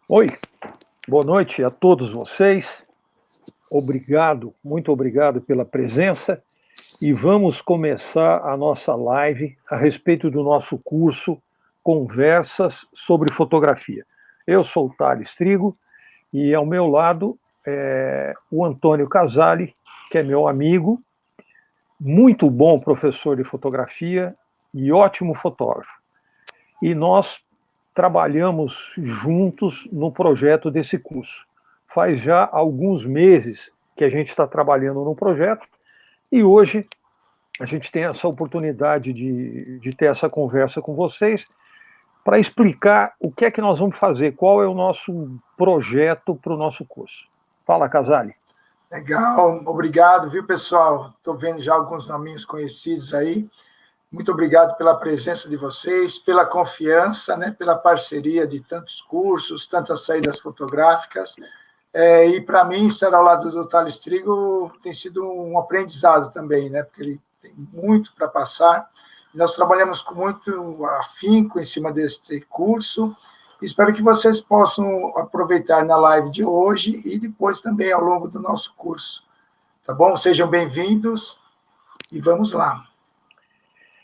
Oi, boa noite a todos vocês. Obrigado, muito obrigado pela presença. E vamos começar a nossa live a respeito do nosso curso Conversas sobre Fotografia. Eu sou o Thales Trigo e ao meu lado o Antônio Casali, que é meu amigo, muito bom professor de fotografia e ótimo fotógrafo. E nós trabalhamos juntos no projeto desse curso. Faz já alguns meses que a gente está trabalhando no projeto e hoje a gente tem essa oportunidade de ter essa conversa com vocês para explicar o que é que nós vamos fazer, qual é o nosso projeto para o nosso curso. Fala, Casali. Legal, obrigado, viu, pessoal? Estou vendo já alguns nominhos conhecidos aí. Muito obrigado pela presença de vocês, pela confiança, né, pela parceria de tantos cursos, tantas saídas fotográficas. E para mim, estar ao lado do Thales Trigo tem sido um aprendizado também, né, porque ele tem muito para passar. Nós trabalhamos com muito afinco em cima deste curso. Espero que vocês possam aproveitar na live de hoje e depois também ao longo do nosso curso. Tá bom? Sejam bem-vindos e vamos lá.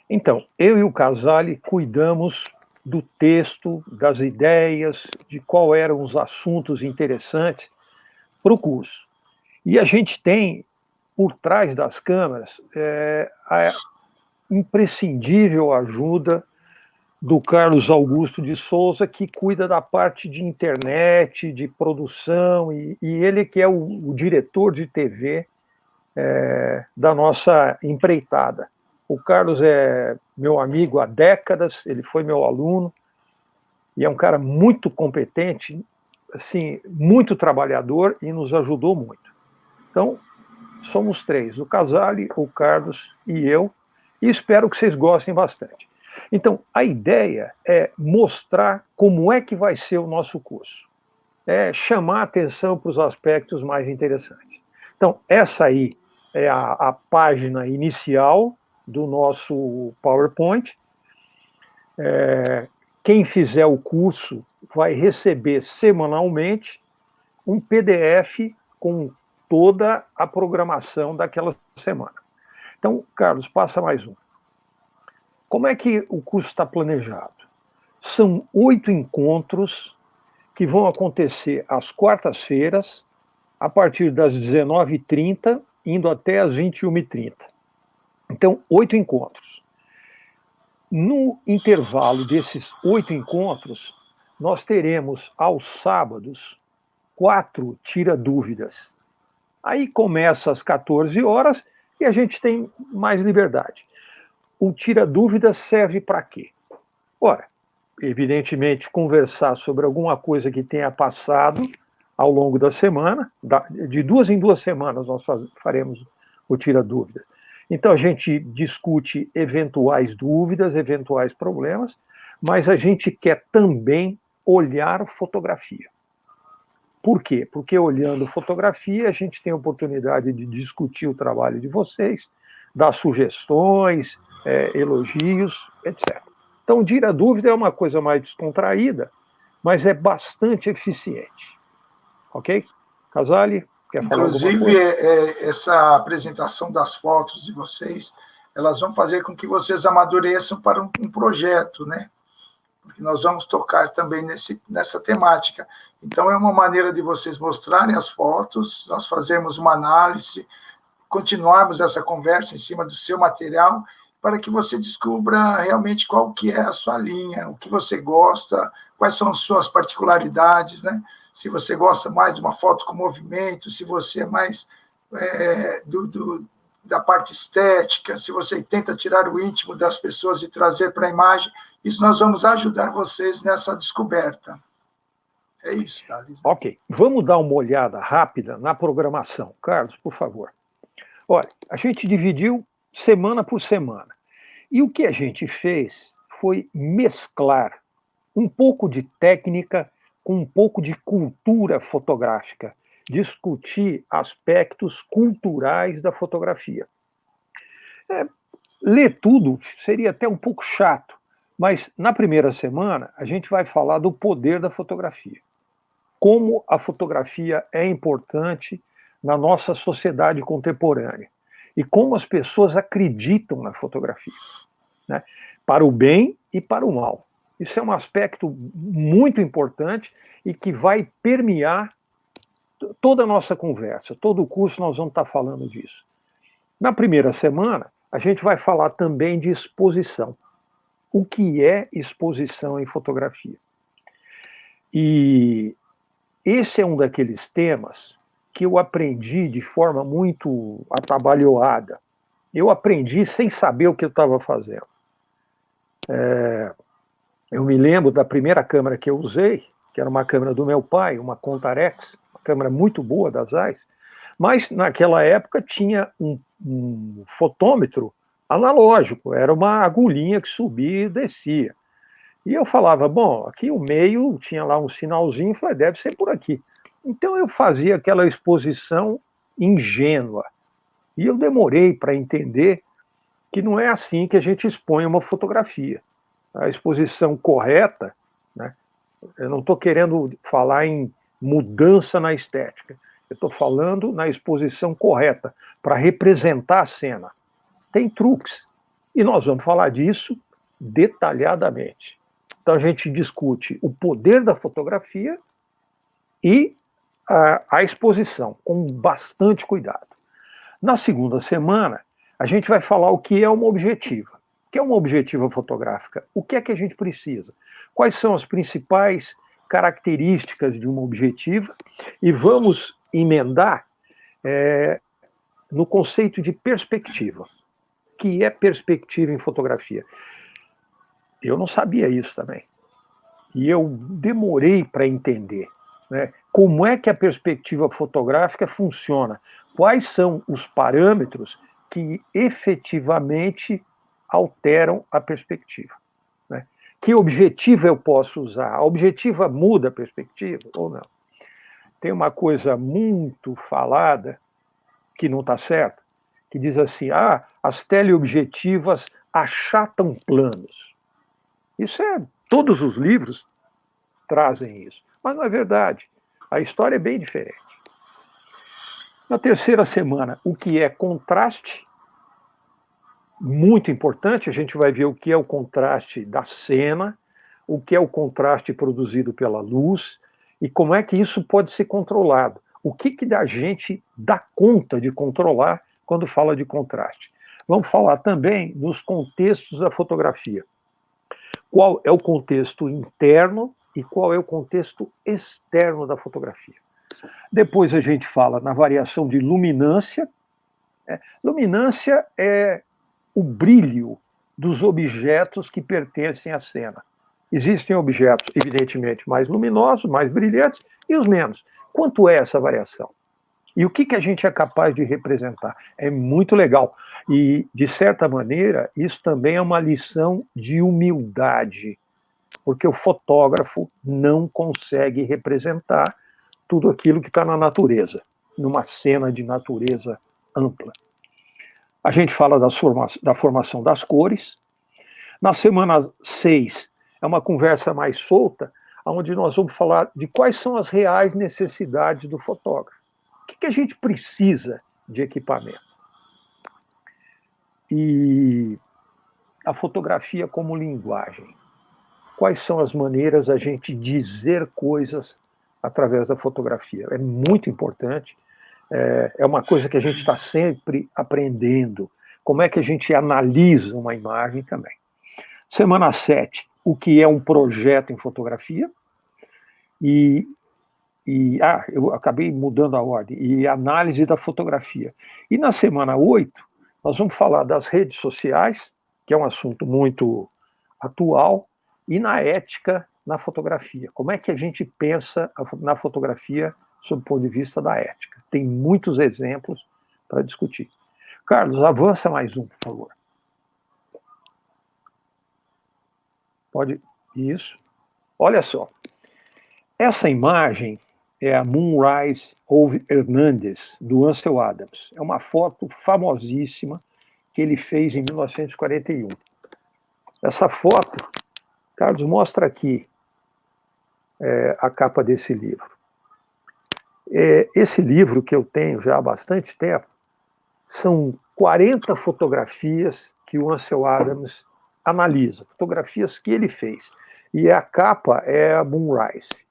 Então, eu e o Casali cuidamos do texto, das ideias, de qual eram os assuntos interessantes para o curso. E a gente tem, por trás das câmeras, a imprescindível ajuda do Carlos Augusto de Souza, que cuida da parte de internet, de produção, e ele que é o diretor de TV da nossa empreitada. O Carlos é meu amigo há décadas, ele foi meu aluno, e é um cara muito competente, assim, muito trabalhador e nos ajudou muito. Então, somos três, o Casali, o Carlos e eu, e espero que vocês gostem bastante. Então, a ideia é mostrar como é que vai ser o nosso curso. É chamar a atenção para os aspectos mais interessantes. Então, essa aí é a página inicial do nosso PowerPoint. Quem fizer o curso vai receber semanalmente um PDF com toda a programação daquela semana. Então, Carlos, passa mais um. Como é que o curso está planejado? São 8 encontros que vão acontecer às quartas-feiras, a partir das 19h30, indo até às 21h30. Então, 8 encontros. No intervalo desses 8 encontros, nós teremos aos sábados 4 tira-dúvidas. Aí começa às 14 horas e a gente tem mais liberdade. O tira-dúvidas serve para quê? Ora, evidentemente, conversar sobre alguma coisa que tenha passado ao longo da semana, de 2 em 2 semanas nós faremos o tira-dúvidas. Então a gente discute eventuais dúvidas, eventuais problemas, mas a gente quer também olhar fotografia. Por quê? Porque olhando fotografia, a gente tem a oportunidade de discutir o trabalho de vocês, dar sugestões, elogios, etc. Então, tira-dúvida é uma coisa mais descontraída, mas é bastante eficiente. Ok? Casali, quer falar alguma coisa? Inclusive, essa apresentação das fotos de vocês, elas vão fazer com que vocês amadureçam para um projeto, né? Porque nós vamos tocar também nessa temática. Então, é uma maneira de vocês mostrarem as fotos, nós fazermos uma análise, continuarmos essa conversa em cima do seu material, para que você descubra realmente qual que é a sua linha, o que você gosta, quais são as suas particularidades, né? Se você gosta mais de uma foto com movimento, se você é mais da parte estética, se você tenta tirar o íntimo das pessoas e trazer para a imagem, isso nós vamos ajudar vocês nessa descoberta. É isso, Thales. Ok, vamos dar uma olhada rápida na programação. Carlos, por favor. Olha, a gente dividiu semana por semana. E o que a gente fez foi mesclar um pouco de técnica com um pouco de cultura fotográfica, discutir aspectos culturais da fotografia. Ler tudo seria até um pouco chato, mas na primeira semana a gente vai falar do poder da fotografia. como a fotografia é importante na nossa sociedade contemporânea e como as pessoas acreditam na fotografia, né? Para o bem e para o mal. Isso é um aspecto muito importante e que vai permear toda a nossa conversa. Todo o curso nós vamos estar falando disso. Na primeira semana, a gente vai falar também de exposição. O que é exposição em fotografia? E esse é um daqueles temas que eu aprendi de forma muito atabalhoada. Eu aprendi sem saber o que eu estava fazendo. Eu me lembro da primeira câmera que eu usei, que era uma câmera do meu pai, uma Contarex, uma câmera muito boa da Zeiss, mas naquela época tinha um fotômetro analógico, era uma agulhinha que subia e descia. E eu falava, bom, aqui o meio tinha lá um sinalzinho, falei, deve ser por aqui. Então eu fazia aquela exposição ingênua. E eu demorei para entender que não é assim que a gente expõe uma fotografia. A exposição correta, né? Eu não estou querendo falar em mudança na estética, eu estou falando na exposição correta, para representar a cena. Tem truques, e nós vamos falar disso detalhadamente. Então a gente discute o poder da fotografia e a exposição, com bastante cuidado. Na segunda semana, a gente vai falar o que é uma objetiva. O que é uma objetiva fotográfica? O que é que a gente precisa? Quais são as principais características de uma objetiva? E vamos emendar no conceito de perspectiva. O que é perspectiva em fotografia? Eu não sabia isso também. E eu demorei para entender, né, como é que a perspectiva fotográfica funciona, quais são os parâmetros que efetivamente alteram a perspectiva, né? Que objetiva eu posso usar? A objetiva muda a perspectiva ou não? Tem uma coisa muito falada, que não está certa, que diz assim, as teleobjetivas achatam planos. Todos os livros trazem isso, mas não é verdade. A história é bem diferente. Na terceira semana, o que é contraste? Muito importante, a gente vai ver o que é o contraste da cena, o que é o contraste produzido pela luz e como é que isso pode ser controlado. O que a gente dá conta de controlar quando fala de contraste. Vamos falar também dos contextos da fotografia. Qual é o contexto interno e qual é o contexto externo da fotografia. Depois a gente fala na variação de luminância. Luminância é o brilho dos objetos que pertencem à cena. Existem objetos, evidentemente, mais luminosos, mais brilhantes, e os menos. Quanto é essa variação? E o que a gente é capaz de representar? É muito legal. E, de certa maneira, isso também é uma lição de humildade, porque o fotógrafo não consegue representar tudo aquilo que está na natureza, numa cena de natureza ampla. A gente fala da formação das cores. Na semana 6, é uma conversa mais solta, onde nós vamos falar de quais são as reais necessidades do fotógrafo. O que a gente precisa de equipamento? E a fotografia como linguagem. Quais são as maneiras a gente dizer coisas através da fotografia? É muito importante, é uma coisa que a gente está sempre aprendendo. Como é que a gente analisa uma imagem também. Semana 7, o que é um projeto em fotografia? Eu acabei mudando a ordem, e análise da fotografia. E na semana 8, nós vamos falar das redes sociais, que é um assunto muito atual, e na ética na fotografia. Como é que a gente pensa na fotografia sob o ponto de vista da ética? Tem muitos exemplos para discutir. Carlos, avança mais um, por favor. Pode, isso. Olha só, essa imagem é a Moonrise over Hernandez, do Ansel Adams. É uma foto famosíssima que ele fez em 1941. Essa foto, Carlos, mostra aqui a capa desse livro. Esse livro que eu tenho já há bastante tempo, são 40 fotografias que o Ansel Adams analisa, fotografias que ele fez. E a capa é a Moonrise.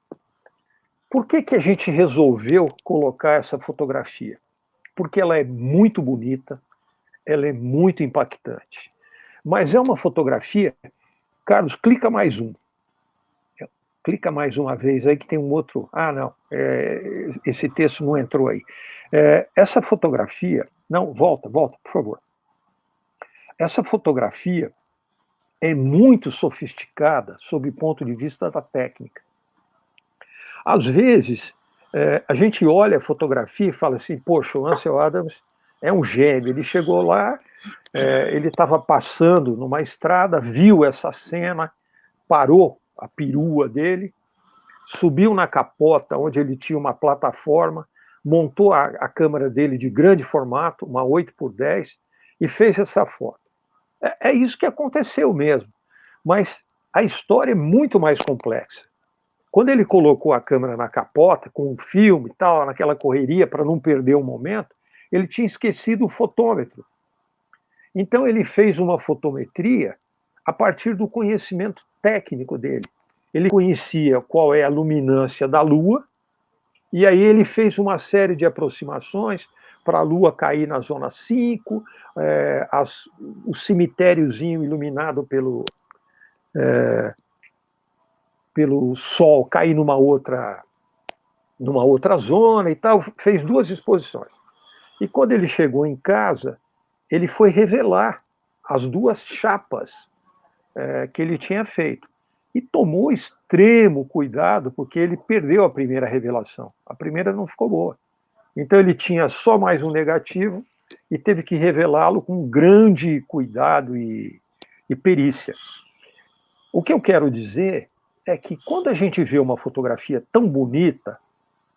Por que a gente resolveu colocar essa fotografia? Porque ela é muito bonita, ela é muito impactante. Mas é uma fotografia... Carlos, clica mais um. Clica mais uma vez aí que tem um outro... Ah, não, esse texto não entrou aí. Essa fotografia... Não, volta, por favor. Essa fotografia é muito sofisticada sob o ponto de vista da técnica. Às vezes, a gente olha a fotografia e fala assim, poxa, o Ansel Adams é um gênio, ele chegou lá, ele estava passando numa estrada, viu essa cena, parou a perua dele, subiu na capota, onde ele tinha uma plataforma, montou a câmera dele de grande formato, uma 8x10, e fez essa foto. É isso que aconteceu mesmo, mas a história é muito mais complexa. Quando ele colocou a câmera na capota, com um filme e tal, naquela correria para não perder o momento, ele tinha esquecido o fotômetro. Então ele fez uma fotometria a partir do conhecimento técnico dele. Ele conhecia qual é a luminância da Lua, e aí ele fez uma série de aproximações para a Lua cair na zona 5, o cemitériozinho iluminado pelo Sol cair numa outra zona e tal, fez 2 exposições. E quando ele chegou em casa, ele foi revelar as 2 chapas que ele tinha feito. E tomou extremo cuidado, porque ele perdeu a primeira revelação. A primeira não ficou boa. Então ele tinha só mais um negativo e teve que revelá-lo com grande cuidado e perícia. O que eu quero dizer é que quando a gente vê uma fotografia tão bonita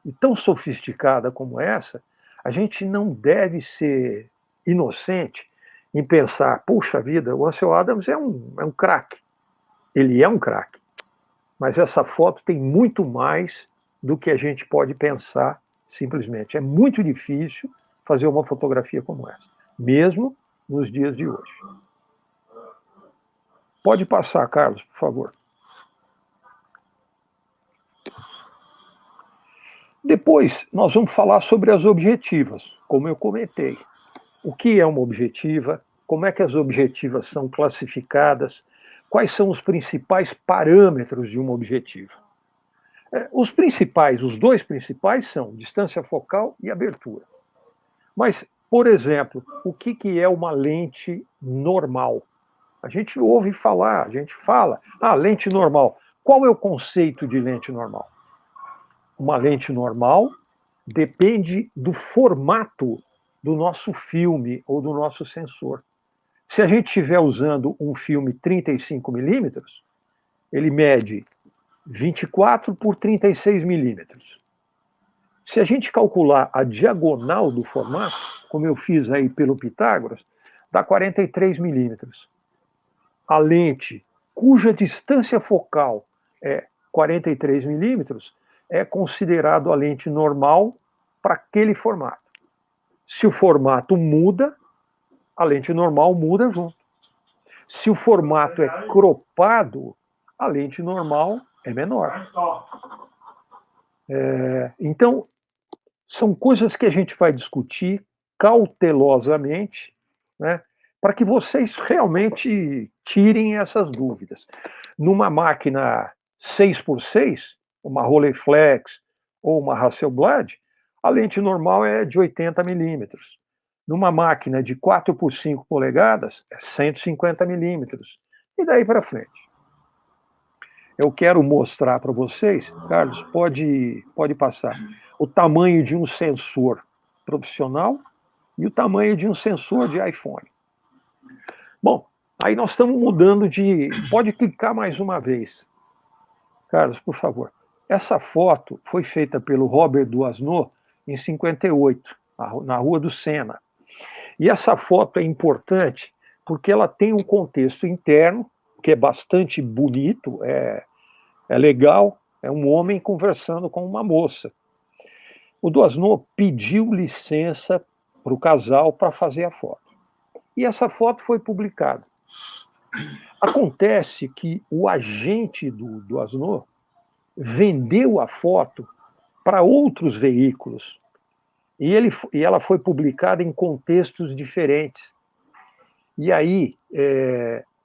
e tão sofisticada como essa, a gente não deve ser inocente em pensar, puxa vida, o Ansel Adams é um craque. Ele é um craque. Mas essa foto tem muito mais do que a gente pode pensar simplesmente. É muito difícil fazer uma fotografia como essa, mesmo nos dias de hoje. Pode passar, Carlos, por favor. Depois, nós vamos falar sobre as objetivas, como eu comentei. O que é uma objetiva? Como é que as objetivas são classificadas? Quais são os principais parâmetros de uma objetiva? Os 2 principais são distância focal e abertura. Mas, por exemplo, o que é uma lente normal? A gente ouve falar, a gente fala, lente normal. Qual é o conceito de lente normal? Uma lente normal depende do formato do nosso filme ou do nosso sensor. Se a gente estiver usando um filme 35 milímetros, ele mede 24 por 36 milímetros. Se a gente calcular a diagonal do formato, como eu fiz aí pelo Pitágoras, dá 43 milímetros. A lente cuja distância focal é 43 milímetros é considerado a lente normal para aquele formato. Se o formato muda, a lente normal muda junto. Se o formato é cropado, a lente normal é menor. Então, são coisas que a gente vai discutir cautelosamente, né, para que vocês realmente tirem essas dúvidas. Numa máquina 6x6, uma Rolleiflex ou uma Hasselblad, a lente normal é de 80 milímetros. Numa máquina de 4x5 polegadas, é 150 milímetros. E daí para frente. Eu quero mostrar para vocês, Carlos, pode passar, o tamanho de um sensor profissional e o tamanho de um sensor de iPhone. Bom, aí nós estamos mudando de... Pode clicar mais uma vez. Carlos, por favor. Essa foto foi feita pelo Robert Doisneau em 58, na Rua do Sena. E essa foto é importante porque ela tem um contexto interno, que é bastante bonito, é legal, é um homem conversando com uma moça. o Doisneau pediu licença para o casal para fazer a foto. E essa foto foi publicada. Acontece que o agente do Doisneau vendeu a foto para outros veículos. E ela foi publicada em contextos diferentes. E aí,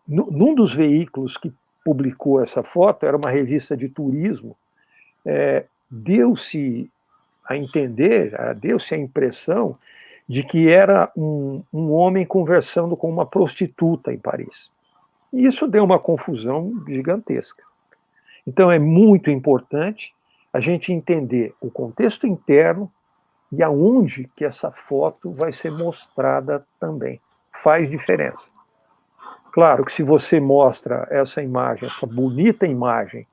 num dos veículos que publicou essa foto, era uma revista de turismo, deu-se a entender, deu-se a impressão de que era um homem conversando com uma prostituta em Paris. E isso deu uma confusão gigantesca. Então é muito importante a gente entender o contexto interno e aonde que essa foto vai ser mostrada também. Faz diferença. Claro que se você mostra essa imagem, essa bonita imagem,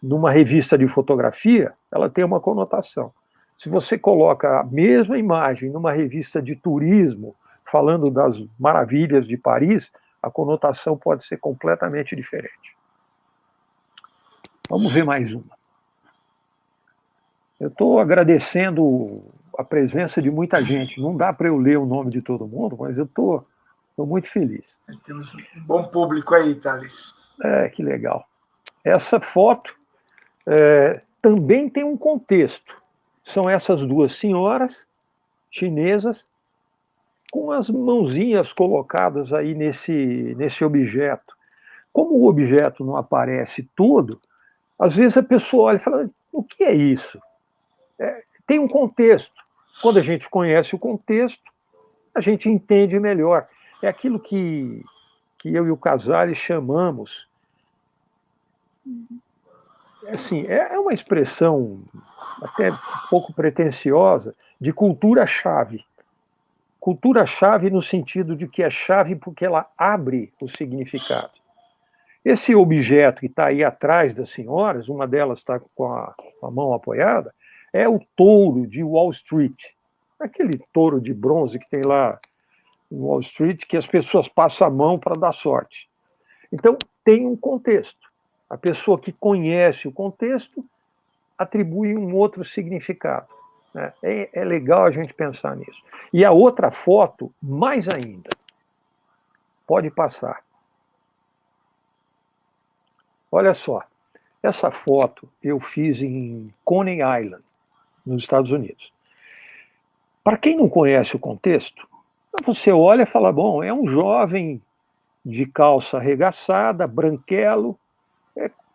numa revista de fotografia, ela tem uma conotação. Se você coloca a mesma imagem numa revista de turismo, falando das maravilhas de Paris, a conotação pode ser completamente diferente. Vamos ver mais uma. Eu estou agradecendo a presença de muita gente. Não dá para eu ler o nome de todo mundo, mas eu estou muito feliz. Temos um bom público aí, Thales. Que legal. Essa foto também tem um contexto. São essas duas senhoras chinesas com as mãozinhas colocadas aí nesse objeto. Como o objeto não aparece todo, às vezes a pessoa olha e fala, o que é isso? Tem um contexto. Quando a gente conhece o contexto, a gente entende melhor. É aquilo que eu e o Casale chamamos, assim, é uma expressão até um pouco pretensiosa, de cultura-chave. Cultura-chave no sentido de que é chave porque ela abre o significado. Esse objeto que está aí atrás das senhoras, uma delas está com a mão apoiada, é o touro de Wall Street. Aquele touro de bronze que tem lá em Wall Street, que as pessoas passam a mão para dar sorte. Então, tem um contexto. A pessoa que conhece o contexto atribui um outro significado. Né? É legal a gente pensar nisso. E a outra foto, mais ainda. Pode passar. Olha só, essa foto eu fiz em Coney Island, nos Estados Unidos. Para quem não conhece o contexto, você olha e fala, bom, é um jovem de calça arregaçada, branquelo,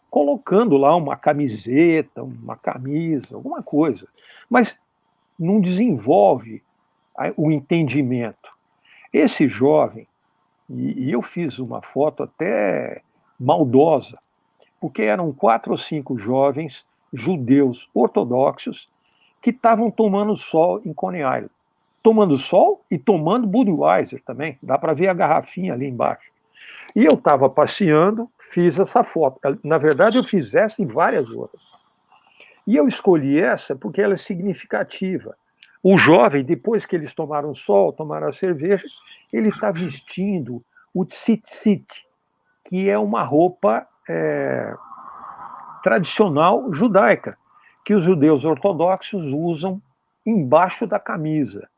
colocando lá uma camiseta, uma camisa, alguma coisa. Mas não desenvolve o entendimento. Esse jovem, e eu fiz uma foto até maldosa, porque eram 4 ou 5 jovens judeus ortodoxos que estavam tomando sol em Coney Island. Tomando sol e tomando Budweiser também. Dá para ver a garrafinha ali embaixo. E eu estava passeando, fiz essa foto. Na verdade, eu fiz essa e várias outras. E eu escolhi essa porque ela é significativa. O jovem, depois que eles tomaram sol, tomaram a cerveja, ele está vestindo o tzitzit, que é uma roupa tradicional judaica, que os judeus ortodoxos usam embaixo da camisa.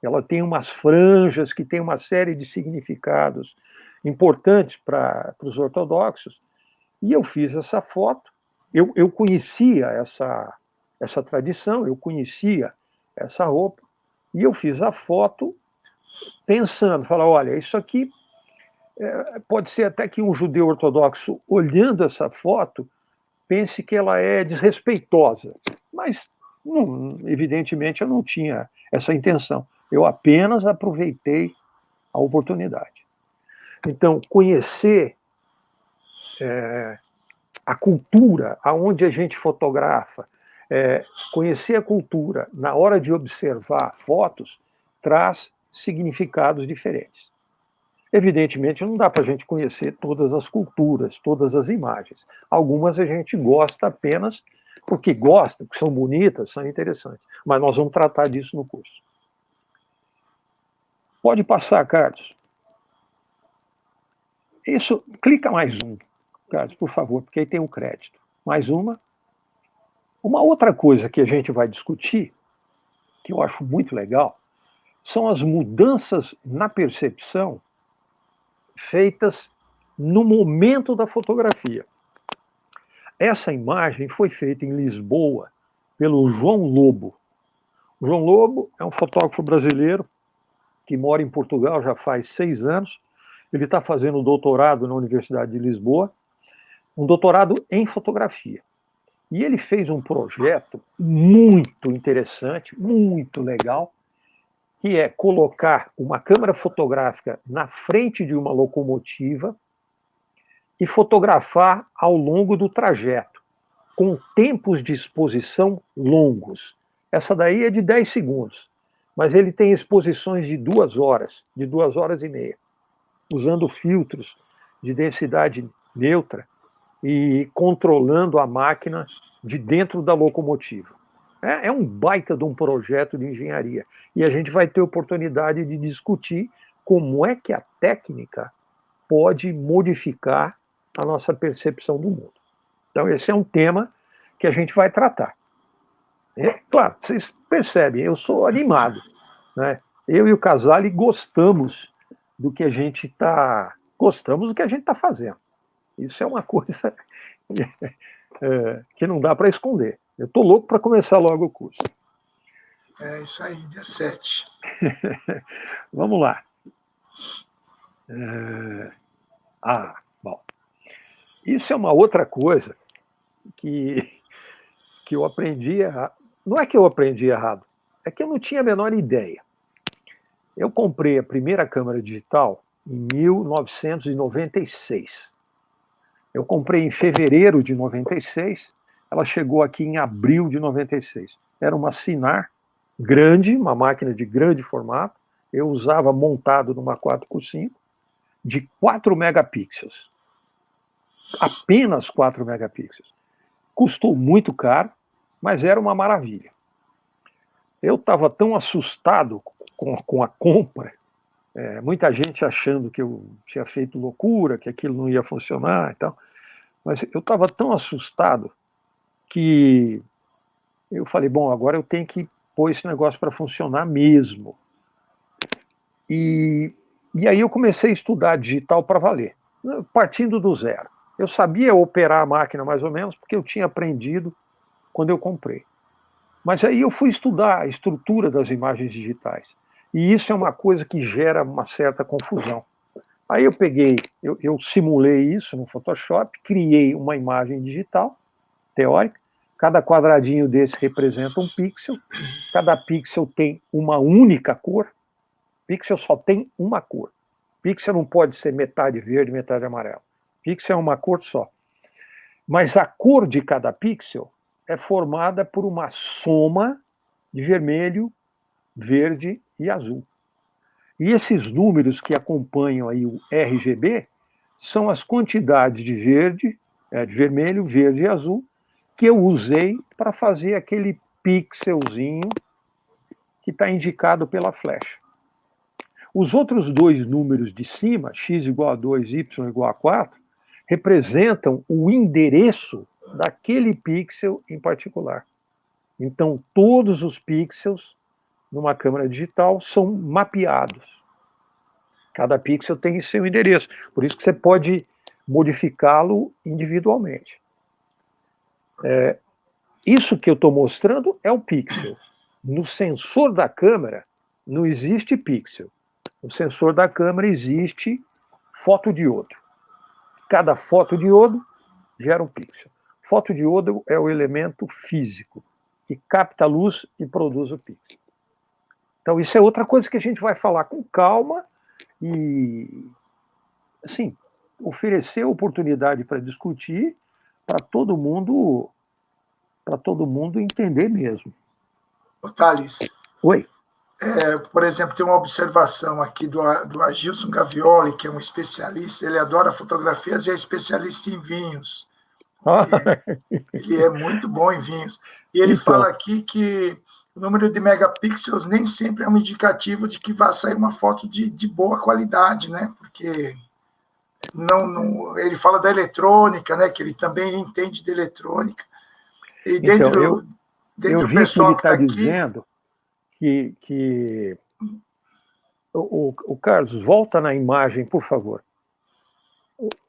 Ela tem umas franjas que tem uma série de significados importantes para os ortodoxos. E eu fiz essa foto. Eu conhecia essa tradição, eu conhecia essa roupa, e eu fiz a foto pensando, falar, olha, isso aqui pode ser até que um judeu ortodoxo, olhando essa foto, pense que ela é desrespeitosa. Mas, evidentemente, eu não tinha essa intenção. Eu apenas aproveitei a oportunidade. Então, conhecer a cultura aonde a gente fotografa, conhecer a cultura na hora de observar fotos, traz significados diferentes. Evidentemente, não dá para a gente conhecer todas as culturas, todas as imagens. Algumas a gente gosta apenas porque gosta, porque são bonitas, são interessantes. Mas nós vamos tratar disso no curso. Pode passar, Carlos. Isso, clica mais um, Carlos, por favor, porque aí tem um crédito. Mais uma. Uma outra coisa que a gente vai discutir, que eu acho muito legal, são as mudanças na percepção feitas no momento da fotografia. Essa imagem foi feita em Lisboa pelo João Lobo. O João Lobo é um fotógrafo brasileiro que mora em Portugal já faz 6 anos. Ele está fazendo doutorado na Universidade de Lisboa, um doutorado em fotografia. E ele fez um projeto muito interessante, muito legal, que é colocar uma câmera fotográfica na frente de uma locomotiva e fotografar ao longo do trajeto, com tempos de exposição longos. Essa daí é de 10 segundos, mas ele tem exposições de 2 horas, de 2 horas e meia, usando filtros de densidade neutra e controlando a máquina de dentro da locomotiva. É um baita de um projeto de engenharia. E a gente vai ter oportunidade de discutir como é que a técnica pode modificar a nossa percepção do mundo. Então, esse é um tema que a gente vai tratar. Claro, vocês percebem, eu sou animado, né? Eu e o Casale gostamos do que a gente está fazendo. Isso é uma coisa que não dá para esconder. Eu estou louco para começar logo o curso. É isso aí, dia 7. Vamos lá. Bom. Isso é uma outra coisa que eu aprendi errado. Não é que eu aprendi errado, é que eu não tinha a menor ideia. Eu comprei a primeira câmera digital em 1996. Eu comprei em fevereiro de 96, ela chegou aqui em abril de 96. Era uma Sinar grande, uma máquina de grande formato, eu usava montado numa 4x5, de 4 megapixels. Apenas 4 megapixels. Custou muito caro, mas era uma maravilha. Eu estava tão assustado com a compra, muita gente achando que eu tinha feito loucura, que aquilo não ia funcionar e tal, mas eu estava tão assustado que eu falei, bom, agora eu tenho que pôr esse negócio para funcionar mesmo. E aí eu comecei a estudar digital para valer, partindo do zero. Eu sabia operar a máquina mais ou menos, porque eu tinha aprendido quando eu comprei. Mas aí eu fui estudar a estrutura das imagens digitais. E isso é uma coisa que gera uma certa confusão. Aí eu simulei isso no Photoshop, criei uma imagem digital, teórica. Cada quadradinho desse representa um pixel. Cada pixel tem uma única cor. Pixel só tem uma cor. Pixel não pode ser metade verde, metade amarelo. Pixel é uma cor só. Mas a cor de cada pixel é formada por uma soma de vermelho, verde e azul. E esses números que acompanham aí o RGB são as quantidades de vermelho, verde e azul que eu usei para fazer aquele pixelzinho que está indicado pela flecha. Os outros 2 números de cima, x igual a 2, y igual a 4, representam o endereço daquele pixel em particular. Então, todos os pixels numa câmera digital são mapeados. Cada pixel tem seu endereço. Por isso que você pode modificá-lo individualmente. Isso que eu estou mostrando é o pixel. No sensor da câmera não existe pixel. No sensor da câmera existe fotodiodo. Cada fotodiodo gera um pixel. Fotodiodo é o elemento físico que capta a luz e produz o pixel. Então, isso é outra coisa que a gente vai falar com calma e, assim, oferecer oportunidade para discutir para todo mundo entender mesmo. Ô, Thales. Oi. Por exemplo, tem uma observação aqui do Agilson Gavioli, que é um especialista, ele adora fotografias e é especialista em vinhos. Ele é muito bom em vinhos. E ele fala aqui que o número de megapixels nem sempre é um indicativo de que vai sair uma foto de boa qualidade, né? Porque ele fala da eletrônica, né? Que ele também entende de eletrônica. E Então, dentro eu do vi que ele pessoal que está está aqui, dizendo que o Carlos, volta na imagem, por favor.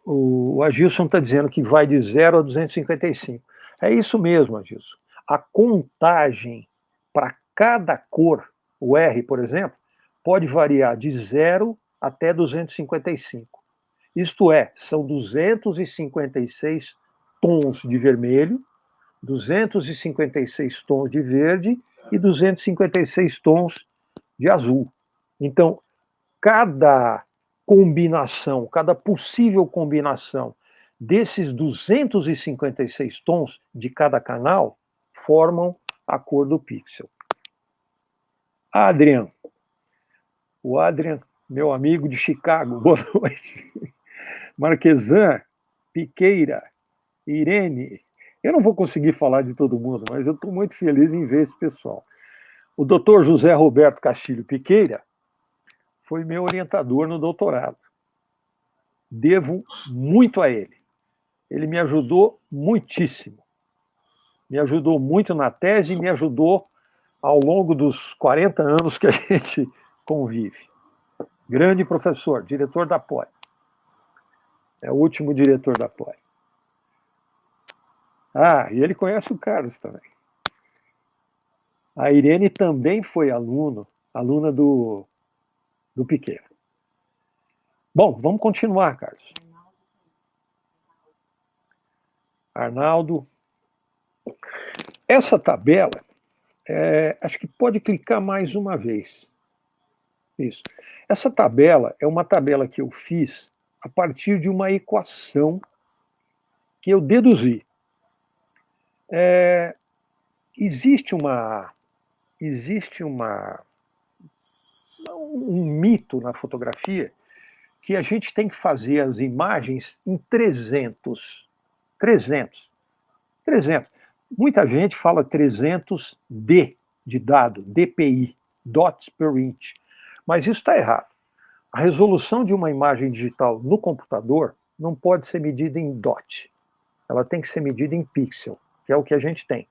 O Agilson está dizendo que vai de 0 a 255. É isso mesmo, Agilson. A contagem para cada cor, o R, por exemplo, pode variar de 0 até 255. Isto é, são 256 tons de vermelho, 256 tons de verde e 256 tons de azul. Então, cada combinação, cada possível combinação desses 256 tons de cada canal formam a cor do pixel. Adrian, o Adrian, meu amigo de Chicago, boa noite. Marquesan, Piqueira, Irene, eu não vou conseguir falar de todo mundo, mas eu estou muito feliz em ver esse pessoal. O doutor José Roberto Castilho Piqueira foi meu orientador no doutorado. Devo muito a ele. Ele me ajudou muitíssimo. Me ajudou muito na tese e me ajudou ao longo dos 40 anos que a gente convive. Grande professor, diretor da POI. É o último diretor da POI. Ah, e ele conhece o Carlos também. A Irene também foi aluna do Piquet. Bom, vamos continuar, Carlos. Arnaldo. Essa tabela, acho que pode clicar mais uma vez. Isso. Essa tabela é uma tabela que eu fiz a partir de uma equação que eu deduzi. Existe um mito na fotografia que a gente tem que fazer as imagens em 300. Muita gente fala 300D de dado, DPI, dots per inch. Mas isso está errado. A resolução de uma imagem digital no computador não pode ser medida em dot. Ela tem que ser medida em pixel, que é o que a gente tem.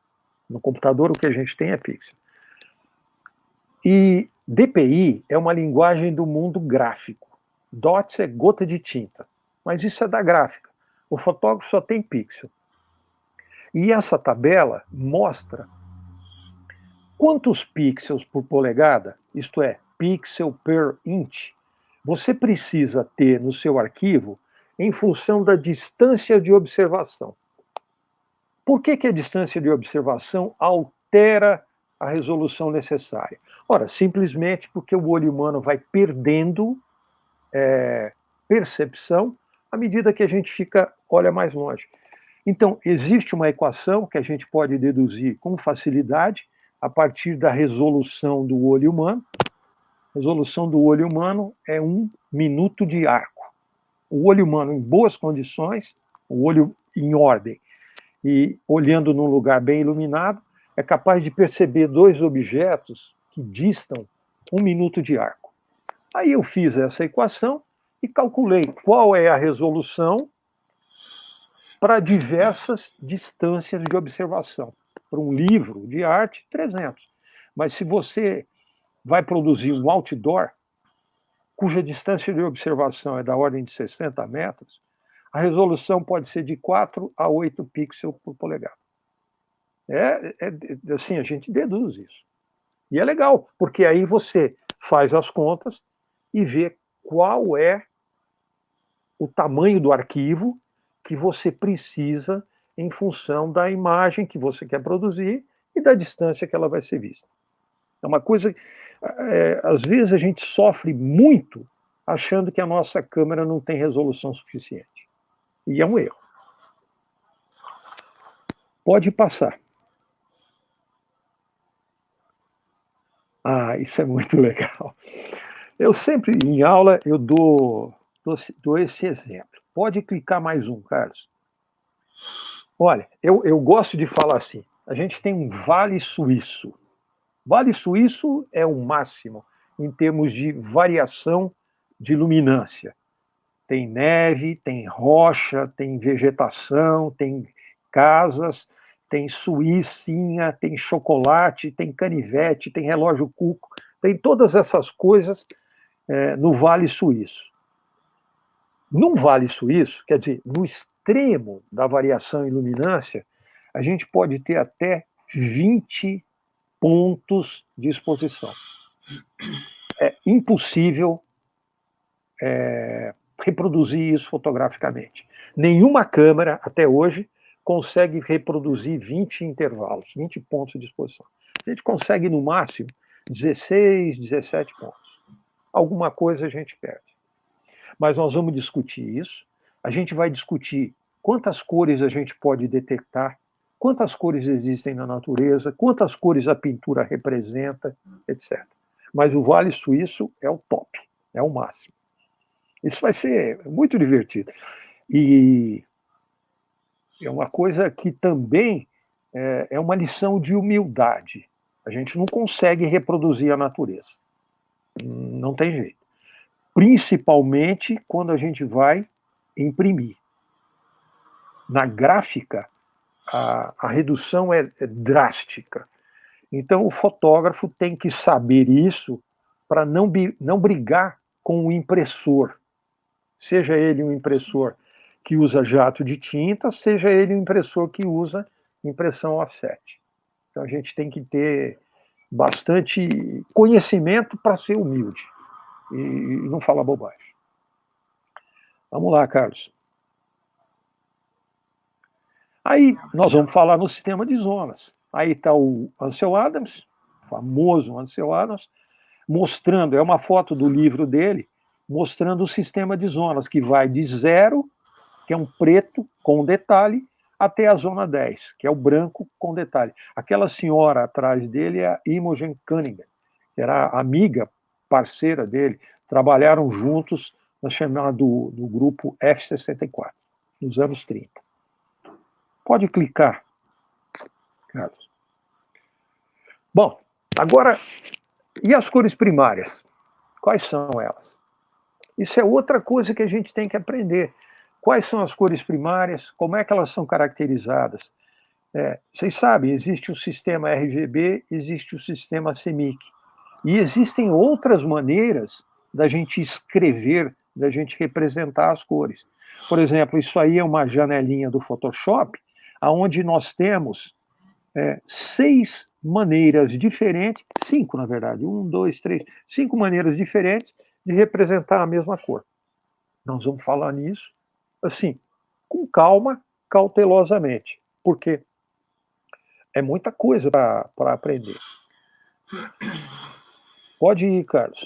No computador, o que a gente tem é pixel. E DPI é uma linguagem do mundo gráfico. Dots é gota de tinta. Mas isso é da gráfica. O fotógrafo só tem pixel. E essa tabela mostra quantos pixels por polegada, isto é, pixel per inch, você precisa ter no seu arquivo em função da distância de observação. Por que a distância de observação altera a resolução necessária? Ora, simplesmente porque o olho humano vai perdendo percepção à medida que a gente olha mais longe. Então, existe uma equação que a gente pode deduzir com facilidade a partir da resolução do olho humano. A resolução do olho humano é 1 minuto de arco. O olho humano em boas condições, o olho em ordem, e olhando num lugar bem iluminado, é capaz de perceber 2 objetos que distam 1 minuto de arco. Aí eu fiz essa equação e calculei qual é a resolução para diversas distâncias de observação. Para um livro de arte, 300. Mas se você vai produzir um outdoor, cuja distância de observação é da ordem de 60 metros, a resolução pode ser de 4 a 8 pixels por polegada. Assim, a gente deduz isso. E é legal, porque aí você faz as contas e vê qual é o tamanho do arquivo que você precisa em função da imagem que você quer produzir e da distância que ela vai ser vista. É uma coisa, às vezes a gente sofre muito achando que a nossa câmera não tem resolução suficiente. E é um erro. Pode passar. Ah, isso é muito legal. Eu sempre, em aula, eu dou esse exemplo. Pode clicar mais um, Carlos. Olha, eu gosto de falar assim, a gente tem um vale suíço. Vale suíço é o máximo em termos de variação de luminância. Tem neve, tem rocha, tem vegetação, tem casas, tem suícinha, tem chocolate, tem canivete, tem relógio cuco, tem todas essas coisas no Vale Suíço. No Vale Suíço, quer dizer, no extremo da variação em luminância, a gente pode ter até 20 pontos de exposição. É impossível reproduzir isso fotograficamente. Nenhuma câmera, até hoje, consegue reproduzir 20 intervalos, 20 pontos de exposição. A gente consegue, no máximo, 16, 17 pontos. Alguma coisa a gente perde. Mas nós vamos discutir isso. A gente vai discutir quantas cores a gente pode detectar, quantas cores existem na natureza, quantas cores a pintura representa, etc. Mas o Vale Suíço é o top, é o máximo. Isso vai ser muito divertido. E é uma coisa que também é uma lição de humildade. A gente não consegue reproduzir a natureza. Não tem jeito. Principalmente quando a gente vai imprimir. Na gráfica, a redução é drástica. Então, o fotógrafo tem que saber isso para não brigar com o impressor. Seja ele um impressor que usa jato de tinta, seja ele um impressor que usa impressão offset. Então, a gente tem que ter bastante conhecimento para ser humilde e não falar bobagem. Vamos lá, Carlos. Aí nós vamos falar no sistema de zonas. Aí está o Ansel Adams, famoso Ansel Adams, mostrando, é uma foto do livro dele, mostrando o sistema de zonas, que vai de 0, que é um preto com detalhe, até a zona 10, que é o branco com detalhe. Aquela senhora atrás dele é a Imogen Cunningham, que era amiga, parceira dele, trabalharam juntos no chamado do grupo F-64, nos anos 30. Pode clicar, Carlos. Bom, agora, e as cores primárias? Quais são elas? Isso é outra coisa que a gente tem que aprender. Quais são as cores primárias? Como é que elas são caracterizadas? Vocês sabem, existe o sistema RGB, existe o sistema CMYK. E existem outras maneiras da gente escrever, da gente representar as cores. Por exemplo, isso aí é uma janelinha do Photoshop, onde nós temos 6 maneiras diferentes, 5 na verdade, 1, 2, 3, 5 maneiras diferentes de representar a mesma cor. Nós vamos falar nisso, assim, com calma, cautelosamente, porque é muita coisa para aprender. Pode ir, Carlos.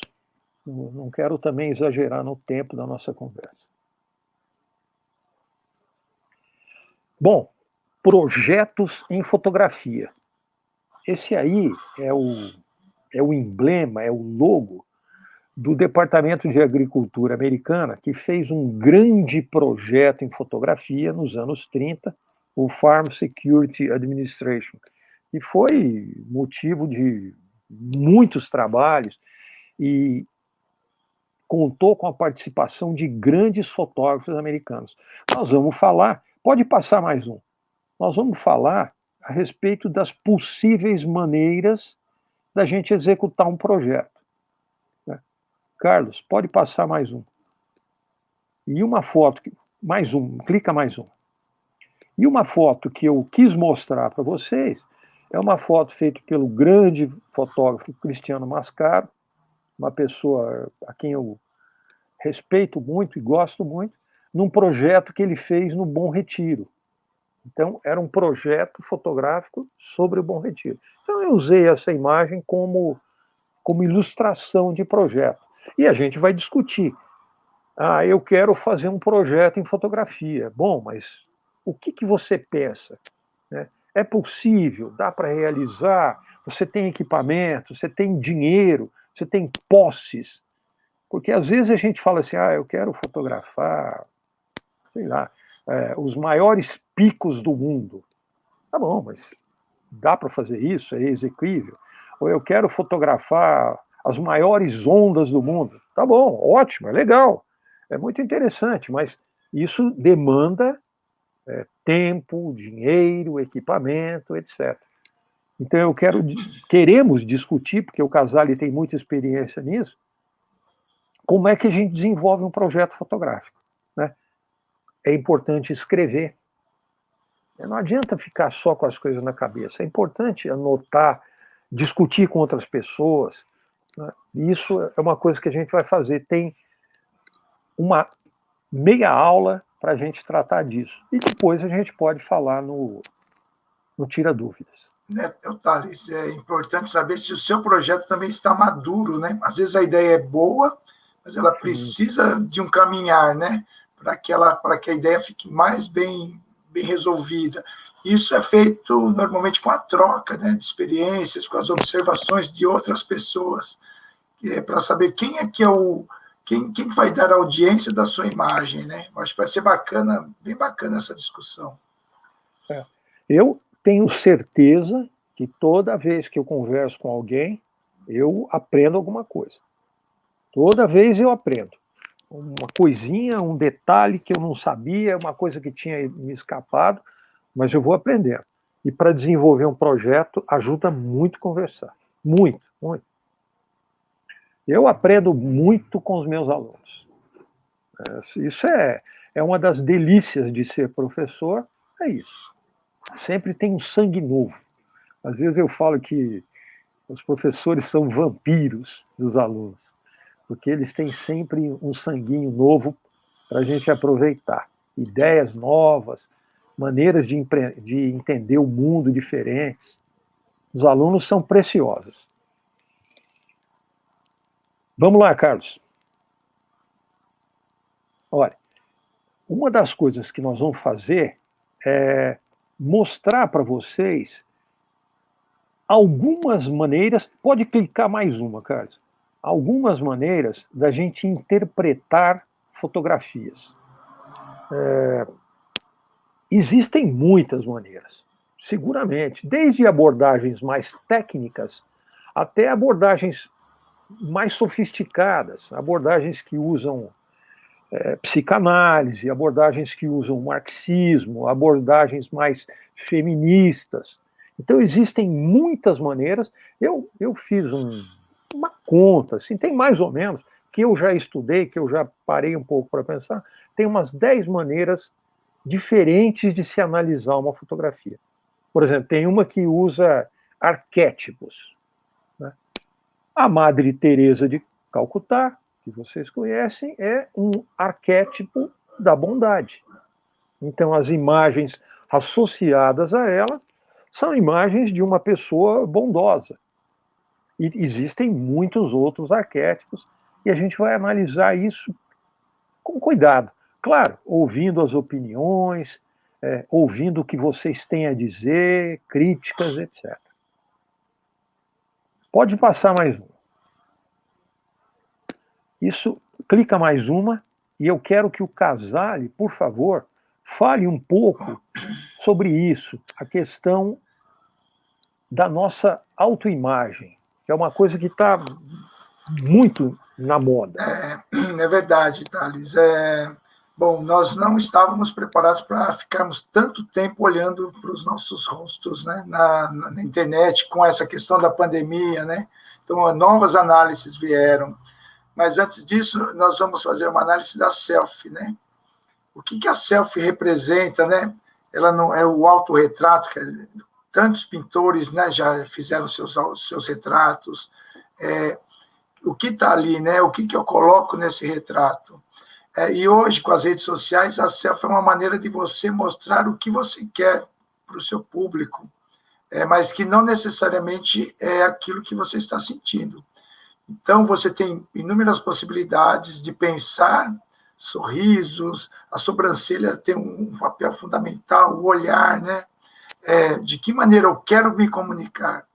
Não quero também exagerar no tempo da nossa conversa. Bom, projetos em fotografia. Esse aí é o emblema, é o logo do Departamento de Agricultura americana, que fez um grande projeto em fotografia nos anos 30, o Farm Security Administration, e foi motivo de muitos trabalhos e contou com a participação de grandes fotógrafos americanos. Nós vamos falar, pode passar mais um, nós vamos falar a respeito das possíveis maneiras da gente executar um projeto. Carlos, pode passar mais um. E uma foto, mais um, clica mais um. E uma foto que eu quis mostrar para vocês é uma foto feita pelo grande fotógrafo Cristiano Mascaro, uma pessoa a quem eu respeito muito e gosto muito, num projeto que ele fez no Bom Retiro. Então, era um projeto fotográfico sobre o Bom Retiro. Então, eu usei essa imagem como ilustração de projeto. E a gente vai discutir. Eu quero fazer um projeto em fotografia. Bom, mas o que você pensa? É possível? Dá para realizar? Você tem equipamento? Você tem dinheiro? Você tem posses? Porque às vezes a gente fala assim, eu quero fotografar, sei lá, os maiores picos do mundo. Tá bom, mas dá para fazer isso? É exequível? Ou eu quero fotografar as maiores ondas do mundo. Tá bom, ótimo, é legal, é muito interessante, mas isso demanda tempo, dinheiro, equipamento, etc. Então, queremos discutir, porque o Casale tem muita experiência nisso, como é que a gente desenvolve um projeto fotográfico, né? É importante escrever. Não adianta ficar só com as coisas na cabeça. É importante anotar, discutir com outras pessoas, né? Isso é uma coisa que a gente vai fazer. Tem uma meia aula para a gente tratar disso. E depois a gente pode falar no Tira Dúvidas. Thales, é importante saber se o seu projeto também está maduro, né? Às vezes a ideia é boa, mas ela precisa de um caminhar, né? Para que a ideia fique mais bem resolvida. Isso é feito normalmente com a troca, né, de experiências, com as observações de outras pessoas, para saber quem é que é quem vai dar a audiência da sua imagem, né? Eu acho que vai ser bacana, bem bacana essa discussão. Eu tenho certeza que toda vez que eu converso com alguém, eu aprendo alguma coisa. Toda vez eu aprendo. Uma coisinha, um detalhe que eu não sabia, uma coisa que tinha me escapado, mas eu vou aprendendo. E para desenvolver um projeto, ajuda muito conversar. Muito, muito. Eu aprendo muito com os meus alunos. Isso é uma das delícias de ser professor, é isso. Sempre tem um sangue novo. Às vezes eu falo que os professores são vampiros dos alunos, porque eles têm sempre um sanguinho novo para a gente aproveitar. Ideias novas, maneiras de entender o mundo diferentes. Os alunos são preciosos. Vamos lá, Carlos. Olha, uma das coisas que nós vamos fazer é mostrar para vocês algumas maneiras, pode clicar mais uma, Carlos, algumas maneiras da gente interpretar fotografias. Existem muitas maneiras, seguramente, desde abordagens mais técnicas até abordagens mais sofisticadas, abordagens que usam psicanálise, abordagens que usam marxismo, abordagens mais feministas. Então, existem muitas maneiras. Eu fiz uma conta, assim, tem mais ou menos, que eu já estudei, que eu já parei um pouco para pensar, tem umas 10 maneiras diferentes de se analisar uma fotografia. Por exemplo, tem uma que usa arquétipos, né? A Madre Teresa de Calcutá, que vocês conhecem, é um arquétipo da bondade. Então, as imagens associadas a ela são imagens de uma pessoa bondosa. E existem muitos outros arquétipos, e a gente vai analisar isso com cuidado. Claro, ouvindo as opiniões, ouvindo o que vocês têm a dizer, críticas, etc. Pode passar mais uma. Isso, clica mais uma, e eu quero que o Casale, por favor, fale um pouco sobre isso, a questão da nossa autoimagem, que é uma coisa que está muito na moda. É verdade, Thales. Bom, nós não estávamos preparados para ficarmos tanto tempo olhando para os nossos rostos, né, na internet, com essa questão da pandemia, né? Então, novas análises vieram. Mas antes disso, nós vamos fazer uma análise da selfie, né? O que a selfie representa, né? Ela não é o autorretrato, que tantos pintores, né, já fizeram seus retratos. O que está ali, né? O que eu coloco nesse retrato? E hoje, com as redes sociais, a selfie é uma maneira de você mostrar o que você quer para o seu público, mas que não necessariamente é aquilo que você está sentindo. Então, você tem inúmeras possibilidades de pensar, sorrisos, a sobrancelha tem um papel fundamental, o olhar, né? De que maneira eu quero me comunicar,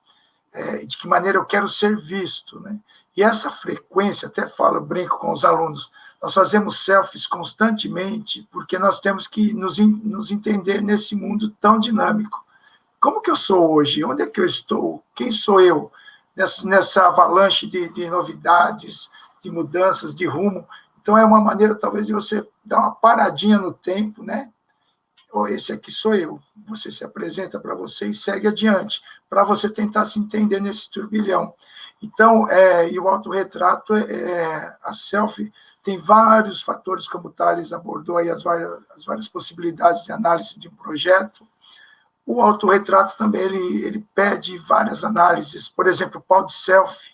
de que maneira eu quero ser visto, né? E essa frequência, até brinco com os alunos, nós fazemos selfies constantemente porque nós temos que nos entender nesse mundo tão dinâmico. Como que eu sou hoje? Onde é que eu estou? Quem sou eu? Nessa avalanche de novidades, de mudanças, de rumo. Então, é uma maneira, talvez, de você dar uma paradinha no tempo, né? esse aqui sou eu. Você se apresenta para você e segue adiante, para você tentar se entender nesse turbilhão. Então, e o autorretrato, a selfie, tem vários fatores, como o Thales abordou aí, as várias possibilidades de análise de um projeto. O autorretrato também, ele pede várias análises. Por exemplo, o pau de selfie,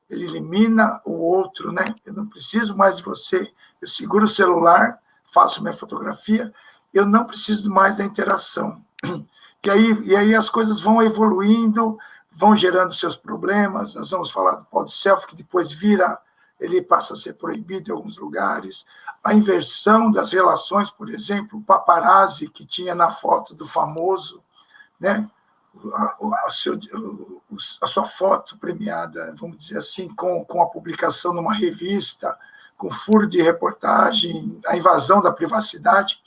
ele elimina o outro, né? Eu não preciso mais de você, eu seguro o celular, faço minha fotografia, eu não preciso mais da interação. E aí as coisas vão evoluindo, vão gerando seus problemas. Nós vamos falar do pau de selfie, que depois ele passa a ser proibido em alguns lugares. A inversão das relações, por exemplo, o paparazzi que tinha na foto do famoso, né? A sua foto premiada, vamos dizer assim, com a publicação numa revista, com furo de reportagem, a invasão da privacidade.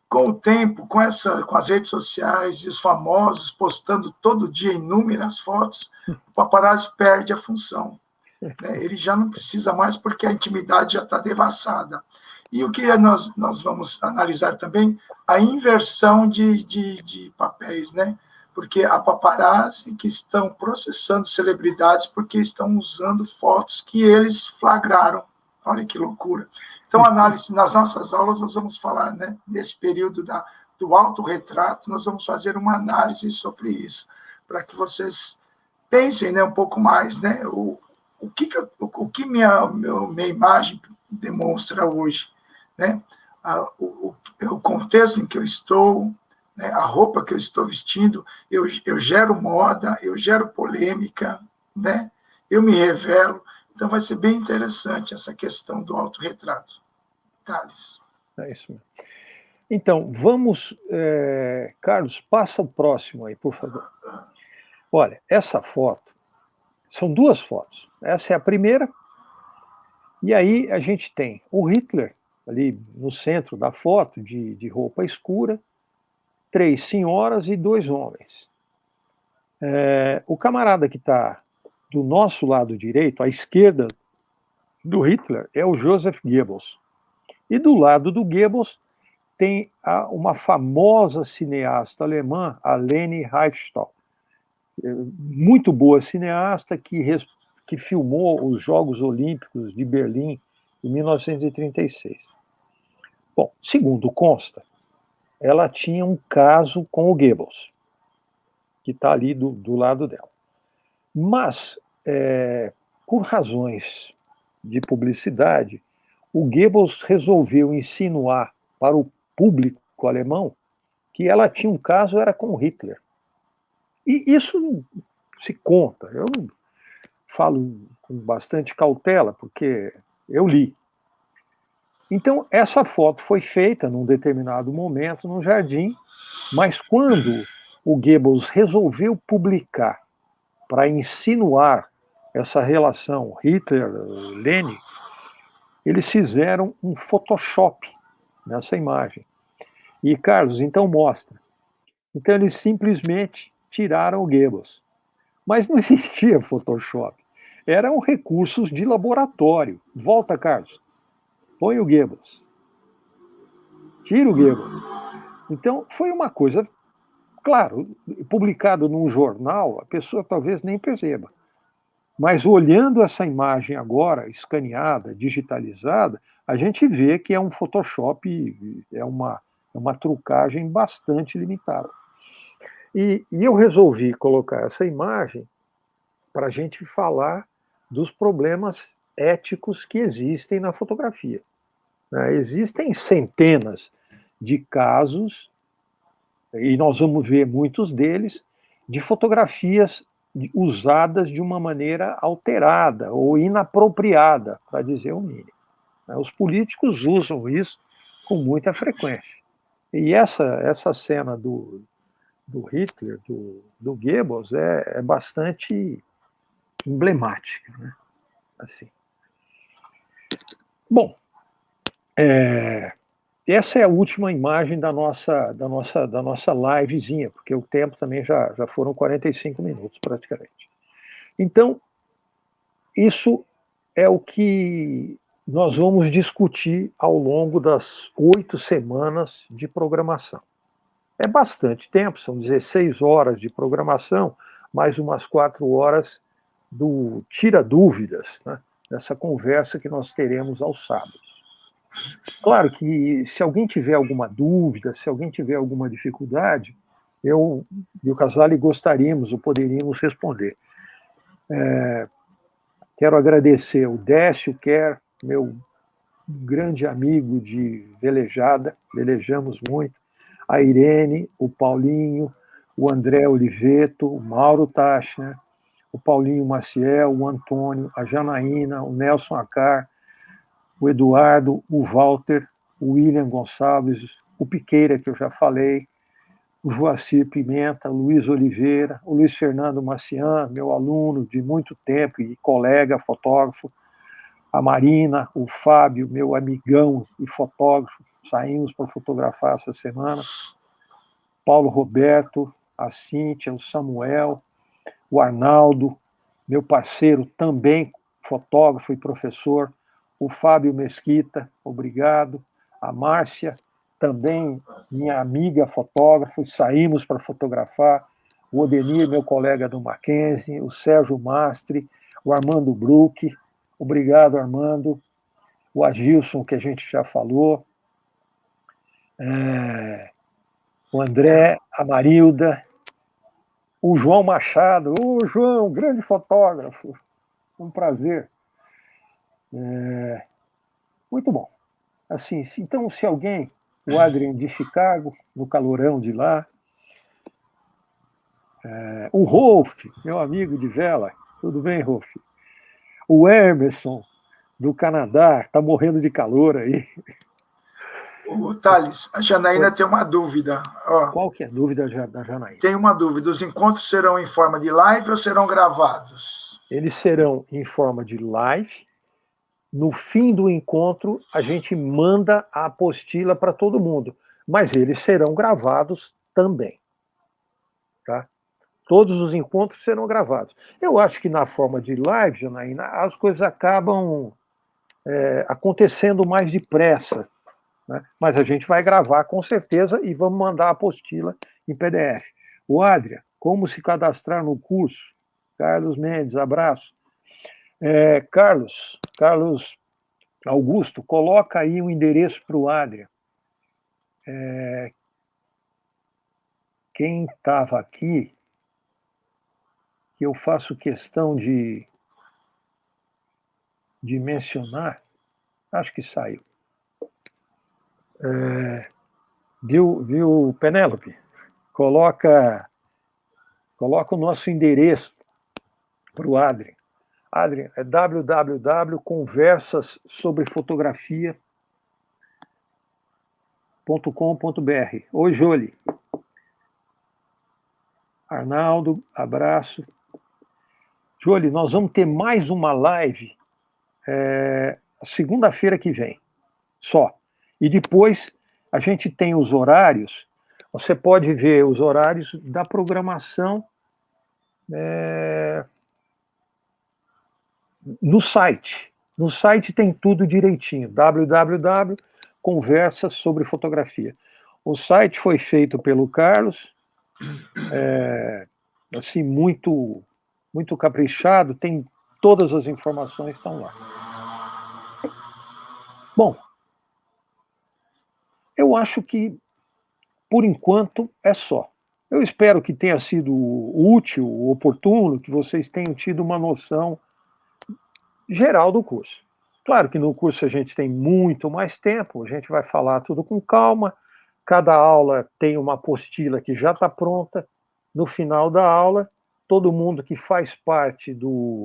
Com o tempo, com as redes sociais e os famosos postando todo dia inúmeras fotos, o paparazzi perde a função. Né? Ele já não precisa mais porque a intimidade já está devassada. E o que nós vamos analisar também? A inversão de papéis, né? Porque a paparazzi que estão processando celebridades porque estão usando fotos que eles flagraram. Olha que loucura. Então, análise, nas nossas aulas, nós vamos falar, né, nesse período do autorretrato, nós vamos fazer uma análise sobre isso, para que vocês pensem, né, um pouco mais, né, o que minha imagem demonstra hoje, né, o contexto em que eu estou, né, a roupa que eu estou vestindo, eu gero moda, eu gero polêmica, né, eu me revelo. Então, vai ser bem interessante essa questão do autorretrato. Thales. É isso mesmo. Então, vamos... Carlos, passa o próximo aí, por favor. Olha, essa foto, são duas fotos. Essa é a primeira, e aí a gente tem o Hitler, ali no centro da foto, de roupa escura, 3 senhoras e 2 homens. O camarada que está do nosso lado direito, à esquerda do Hitler, é o Joseph Goebbels. E do lado do Goebbels tem uma famosa cineasta alemã, a Leni Riefenstahl. Muito boa cineasta que filmou os Jogos Olímpicos de Berlim em 1936. Bom, segundo consta, ela tinha um caso com o Goebbels, que está ali do lado dela. Mas, por razões de publicidade, o Goebbels resolveu insinuar para o público alemão que ela tinha um caso, era com Hitler. E isso se conta. Eu falo com bastante cautela, porque eu li. Então, essa foto foi feita num determinado momento no jardim, mas quando o Goebbels resolveu publicar para insinuar essa relação Hitler-Lenin, eles fizeram um Photoshop nessa imagem. E, Carlos, então mostra. Então, eles simplesmente tiraram o Goebbels. Mas não existia Photoshop. Eram recursos de laboratório. Volta, Carlos. Põe o Goebbels. Tira o Goebbels. Então, foi uma coisa, claro, publicado num jornal, a pessoa talvez nem perceba. Mas olhando essa imagem agora, escaneada, digitalizada, a gente vê que é um Photoshop, é uma trucagem bastante limitada. E eu resolvi colocar essa imagem para a gente falar dos problemas éticos que existem na fotografia. Existem centenas de casos, e nós vamos ver muitos deles, de fotografias usadas de uma maneira alterada ou inapropriada, para dizer o mínimo. Os políticos usam isso com muita frequência. E essa cena do Hitler, do Goebbels, é bastante emblemática, né? Assim. Bom, essa é a última imagem da nossa livezinha, porque o tempo também já foram 45 minutos praticamente. Então, isso é o que nós vamos discutir ao longo das 8 semanas de programação. É bastante tempo, são 16 horas de programação, mais umas 4 horas do Tira Dúvidas, né? Dessa conversa que nós teremos aos sábados. Claro que se alguém tiver alguma dúvida, se alguém tiver alguma dificuldade, eu e o Casale gostaríamos ou poderíamos responder. Quero agradecer o Décio Quer, meu grande amigo de velejada, velejamos muito, a Irene, o Paulinho, o André Oliveto, o Mauro Tachner, o Paulinho Maciel, o Antônio, a Janaína, o Nelson Acar, o Eduardo, o Walter, o William Gonçalves, o Piqueira, que eu já falei, o Joacir Pimenta, o Luiz Oliveira, o Luiz Fernando Macian, meu aluno de muito tempo e colega fotógrafo, a Marina, o Fábio, meu amigão e fotógrafo, saímos para fotografar essa semana, Paulo Roberto, a Cíntia, o Samuel, o Arnaldo, meu parceiro também fotógrafo e professor, o Fábio Mesquita, obrigado, a Márcia, também minha amiga fotógrafa, saímos para fotografar, o Odenir, meu colega do Mackenzie, o Sérgio Mastre, o Armando Bruck, obrigado, Armando, o Agilson, que a gente já falou, o André, a Marilda, o João Machado, o João, grande fotógrafo, um prazer. Muito bom. Assim, então, se alguém, o Adrian de Chicago, no calorão de lá, o Rolf, meu amigo de vela, tudo bem, Rolf? O Emerson, do Canadá, está morrendo de calor aí. O Thales, a Janaína tem uma dúvida. Ó, qual que é a dúvida da Janaína? Tem uma dúvida, os encontros serão em forma de live ou serão gravados? Eles serão em forma de live. No fim do encontro, a gente manda a apostila para todo mundo, mas eles serão gravados também. Tá? Todos os encontros serão gravados. Eu acho que na forma de live, Janaína, as coisas acabam acontecendo mais depressa. Né? Mas a gente vai gravar com certeza e vamos mandar a apostila em PDF. O Adria, como se cadastrar no curso? Carlos Mendes, abraço. Carlos Augusto, coloca aí um endereço para o Adria. Quem estava aqui, que eu faço questão de mencionar, acho que saiu. Viu, Penélope? Coloca o nosso endereço para o Adrien. Adrien, é www.conversassobreFotografia.com.br. Oi, Jolie. Arnaldo, abraço. Jolie, nós vamos ter mais uma live segunda-feira que vem, só. E depois a gente tem os horários, você pode ver os horários da programação no site. No site tem tudo direitinho, www.conversasobreFotografia. O site foi feito pelo Carlos, assim, muito caprichado, tem todas as informações estão lá. Bom, eu acho que, por enquanto, é só. Eu espero que tenha sido útil, oportuno, que vocês tenham tido uma noção geral do curso. Claro que no curso a gente tem muito mais tempo, a gente vai falar tudo com calma, cada aula tem uma apostila que já está pronta. No final da aula, todo mundo que faz parte do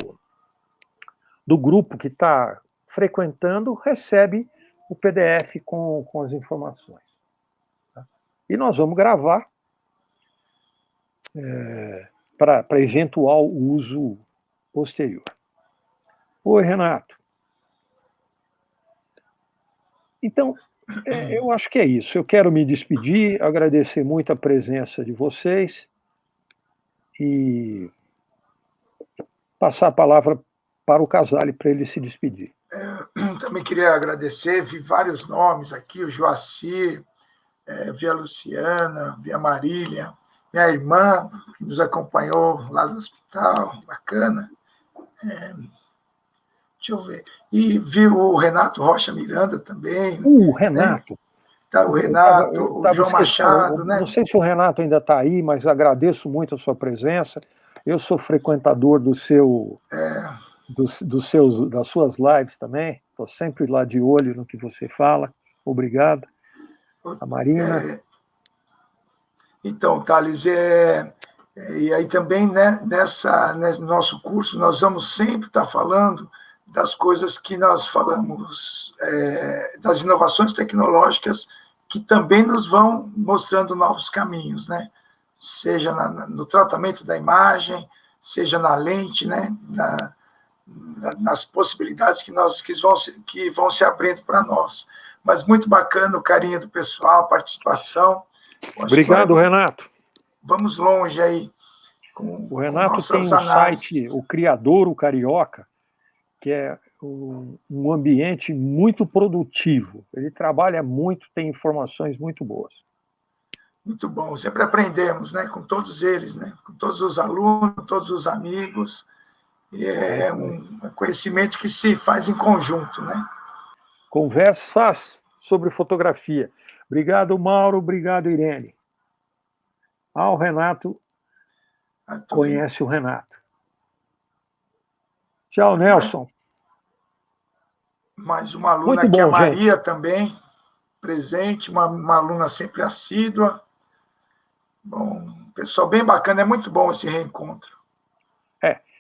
grupo que está frequentando recebe o PDF com as informações. Tá? E nós vamos gravar para eventual uso posterior. Oi, Renato. Então, eu acho que é isso. Eu quero me despedir, agradecer muito a presença de vocês e passar a palavra para o Casale para ele se despedir. Também queria agradecer, vi vários nomes aqui, o Joacir, via Luciana, via Marília, minha irmã, que nos acompanhou lá do hospital, bacana. Deixa eu ver. E viu o Renato Rocha Miranda também. Renato. Né? Tá, o Renato, o João Machado, né? Não sei se o Renato ainda está aí, mas agradeço muito a sua presença. Eu sou frequentador das suas lives também. Estou sempre lá de olho no que você fala. Obrigado. A Marina. Então, Thales, e aí também, né, nesse nosso curso, nós vamos sempre estar falando das coisas que nós falamos, das inovações tecnológicas que também nos vão mostrando novos caminhos, né? Seja no tratamento da imagem, seja na lente, né? Nas possibilidades que vão se abrindo para nós. Mas muito bacana o carinho do pessoal, a participação. Obrigado, Renato. Vamos longe aí. O Renato tem um site, o Criador, o Carioca, que é um ambiente muito produtivo. Ele trabalha muito, tem informações muito boas. Muito bom. Sempre aprendemos, né, com todos eles, né, com todos os alunos, todos os amigos. E é um conhecimento que se faz em conjunto, né? Conversas sobre fotografia. Obrigado, Mauro. Obrigado, Irene. O Renato conhece o Renato. Tchau, Nelson. Mais uma aluna aqui, a Maria também, presente, uma aluna sempre assídua. Bom, pessoal bem bacana, é muito bom esse reencontro.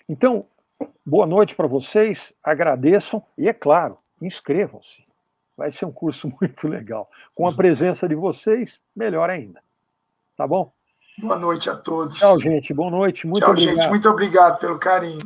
Então, boa noite para vocês, agradeçam e, é claro, inscrevam-se. Vai ser um curso muito legal. Com a presença de vocês, melhor ainda. Tá bom? Boa noite a todos. Tchau, gente. Boa noite. Muito obrigado. Tchau, gente. Muito obrigado pelo carinho.